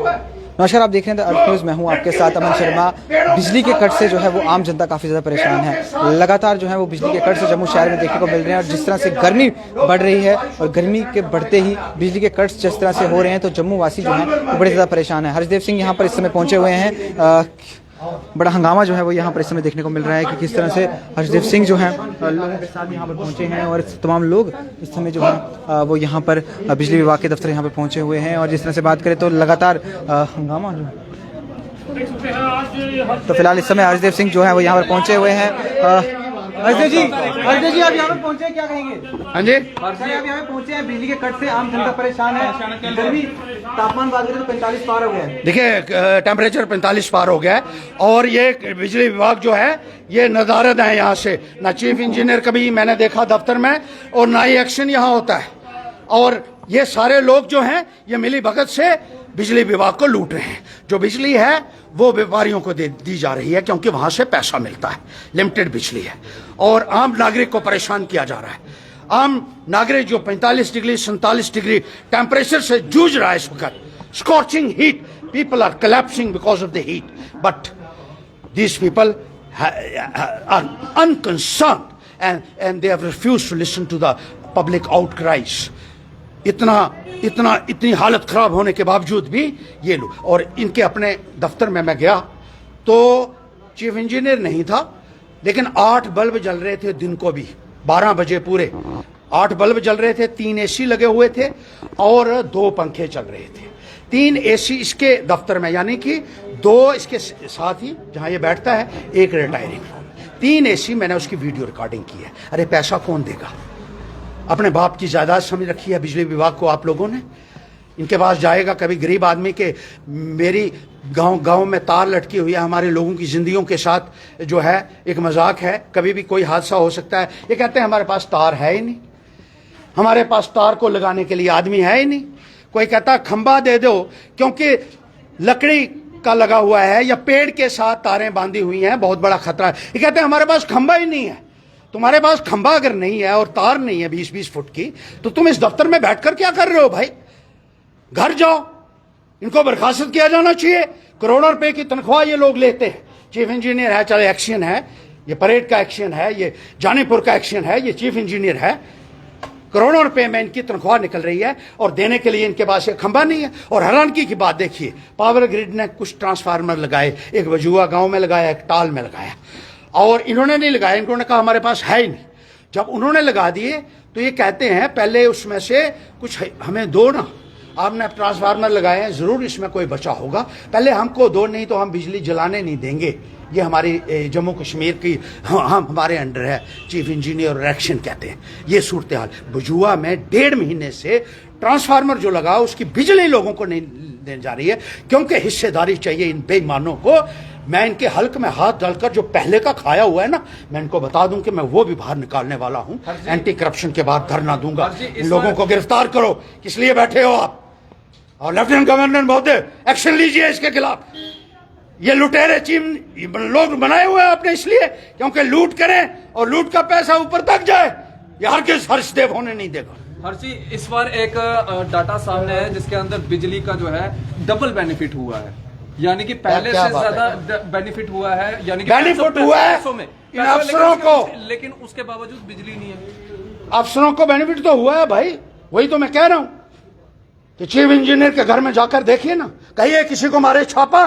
नमस्कार, आप देख रहे हैं अर्थ न्यूज़। मैं हूं आपके साथ अमन शर्मा। बिजली के कट से जो है वो आम जनता काफ़ी ज़्यादा परेशान है। लगातार जो है वो बिजली के कट से जम्मू शहर में देखने को मिल रहे हैं और जिस तरह से गर्मी बढ़ रही है और गर्मी के बढ़ते ही बिजली के कट्स जिस तरह से हो रहे हैं तो जम्मू वासी जो हैं वो बड़े ज़्यादा परेशान है। हर्षदेव सिंह यहाँ पर इस समय पहुँचे हुए हैं। बड़ा हंगामा जो है वो यहाँ पर इस समय देखने को मिल रहा है कि किस तरह से हर्षदेव सिंह जो हैं लोगों के साथ यहाँ पर पहुँचे हैं और तमाम लोग इस समय जो है वो यहाँ पर बिजली विभाग के दफ्तर यहाँ पर पहुँचे हुए हैं। और जिस तरह से बात करें तो लगातार हंगामा जो तो फिलहाल इस समय हर्षदेव सिंह जो है वो यहाँ पर पहुँचे हुए हैं। हर्षदेव जी आप यहाँ पर पहुँचे, क्या कहेंगे? हाँ जी, आप यहाँ पे पहुँचे हैं, बिजली के कट से आम जनता परेशान है। गर्मी तापमान बात करें तो 45 पार हो गया है। देखिए टेम्परेचर 45 पार हो गया है और ये बिजली विभाग जो है ये नदारद है। यहाँ से ना चीफ इंजीनियर कभी मैंने देखा दफ्तर में और ना ही एक्शन यहाँ होता है। और ये सारे लोग जो हैं ये मिली भगत से बिजली विभाग को लूट रहे हैं। जो बिजली है वो व्यापारियों को दी जा रही है क्योंकि वहां से पैसा मिलता है। लिमिटेड बिजली है और आम नागरिक को परेशान किया जा रहा है। आम नागरिक जो 45 डिग्री 47 डिग्री टेम्परेचर से जूझ रहा है इस वक्त। Scorching heat, people are collapsing because of the heat, but these people are unconcerned and they have refused to listen to the public outcries. इतनी हालत खराब होने के बावजूद भी ये लोग, और इनके अपने दफ्तर में मैं गया तो चीफ इंजीनियर नहीं था लेकिन 8 बल्ब जल रहे थे दिन को भी 12 बजे पूरे 8 बल्ब जल रहे थे। 3 एसी लगे हुए थे और 2 पंखे चल रहे थे। 3 एसी इसके दफ्तर में, यानी कि 2 इसके साथ ही जहां ये बैठता है, 1 रिटायरिंग रूम। 3 एसी मैंने उसकी वीडियो रिकॉर्डिंग की है। अरे पैसा कौन देगा? अपने बाप की जायदाद समझ रखी है बिजली विभाग को आप लोगों ने। इनके पास जाएगा कभी गरीब आदमी के, मेरी गांव में तार लटकी हुई है, हमारे लोगों की जिंदगियों के साथ जो है एक मजाक है। कभी भी कोई हादसा हो सकता है। ये कहते हैं हमारे पास तार है ही नहीं, हमारे पास तार को लगाने के लिए आदमी है ही नहीं। कोई कहता खंबा दे दो क्योंकि लकड़ी का लगा हुआ है या पेड़ के साथ तारें बांधी हुई हैं, बहुत बड़ा खतरा है। ये कहते हैं हमारे पास खंबा ही नहीं है। तुम्हारे पास खंबा अगर नहीं है और तार नहीं है 20-20 फुट की, तो तुम इस दफ्तर में बैठकर क्या कर रहे हो भाई? घर जाओ, इनको बर्खास्त किया जाना चाहिए। करोड़ों रुपए की तनख्वाह ये लोग लेते हैं। चीफ इंजीनियर है, चले एक्शन है, ये परेड का एक्शन है, ये जानीपुर का एक्शन है, ये चीफ इंजीनियर है। करोड़ों रुपए में इनकी तनख्वाह निकल रही है और देने के लिए इनके पास एक खंबा नहीं है। और हैरानगी की बात देखिए, पावर ग्रिड ने कुछ ट्रांसफार्मर लगाए, एक वजुआ गांव में लगाया, एक टाल में लगाया, और इन्होंने नहीं लगाया। इन्होंने कहा हमारे पास है ही नहीं। जब उन्होंने लगा दिए तो ये कहते हैं पहले उसमें से कुछ हमें दो ना। आपने ट्रांसफार्मर लगाए हैं, जरूर इसमें कोई बचा होगा, पहले हमको दो, नहीं तो हम बिजली जलाने नहीं देंगे। ये हमारी जम्मू कश्मीर की हम हमारे अंडर है, चीफ इंजीनियर और एक्शन कहते हैं। ये सूरत हाल बजुआ में 1.5 महीने से ट्रांसफार्मर जो लगा उसकी बिजली लोगों को नहीं देने जा रही है क्योंकि हिस्सेदारी चाहिए इन बेईमानों को। मैं इनके हल्क में हाथ डालकर जो पहले का खाया हुआ है ना, मैं इनको बता दूं कि मैं वो भी बाहर निकालने वाला हूं। एंटी करप्शन के बाद धरना दूंगा। इन लोगों को गिरफ्तार करो, किस लिए बैठे हो आप? और लेफ्टिनेंट गवर्नर महोदय एक्शन लीजिए इसके खिलाफ। ये लुटेरे चीम लोग बनाए हुए हैं आपने इसलिए क्योंकि लूट करें और लूट का पैसा ऊपर तक जाए। ये हर किस हर्षदेव होने नहीं देगा। हर्षी, इस बार एक डाटा सामने है जिसके अंदर बिजली का जो है डबल बेनिफिट हुआ है, यानी कि पहले से ज्यादा बेनिफिट हुआ है। यानी कि बेनिफिट हुआ है इन अफसरों को, लेकिन उसके बावजूद बिजली नहीं है। अफसरों को बेनिफिट तो हुआ है भाई, वही तो मैं कह रहा हूं कि चीफ इंजीनियर के घर में जाकर देखिए ना, कहिए किसी को मारे छापा।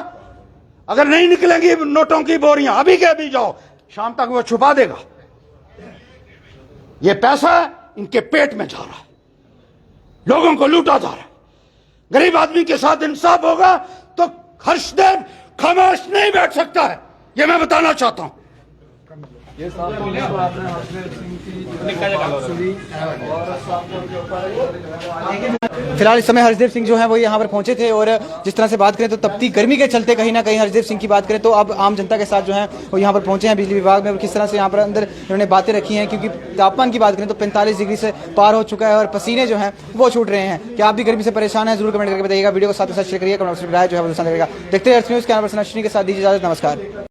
अगर नहीं निकलेंगी नोटों की बोरियां अभी के अभी जाओ, शाम तक वो छुपा देगा। ये पैसा इनके पेट में जा रहा है, लोगों को लूटा जा रहा है। गरीब आदमी के साथ इंसाफ होगा तो हर्षदेव खामोश नहीं बैठ सकता है, ये मैं बताना चाहता हूं। ये आपने हर्षदेव सिंह की सुनी। फिलहाल इस समय हर्षदेव सिंह जो है वो यहाँ पर पहुंचे थे और जिस तरह से बात करें तो तपती गर्मी के चलते कहीं ना कहीं हर्षदेव सिंह की बात करें तो अब आम जनता के साथ जो है वो यहाँ पर पहुंचे हैं बिजली विभाग में। और किस तरह से यहाँ पर अंदर इन्होंने बातें रखी हैं, क्योंकि तापमान की बात करें तो 45 डिग्री से पार हो चुका है और पसीने जो हैं वो छूट रहे हैं। क्या आप भी गर्मी से परेशान हैं? जरूर कमेंट करके बताइएगा। वीडियो को साथ ही साथ शेयर करिए, कमेंट राय जो है वो देखते हैं अर्थ न्यूज़ के। अश्विनी के साथ दीजिए इजाजत। नमस्कार।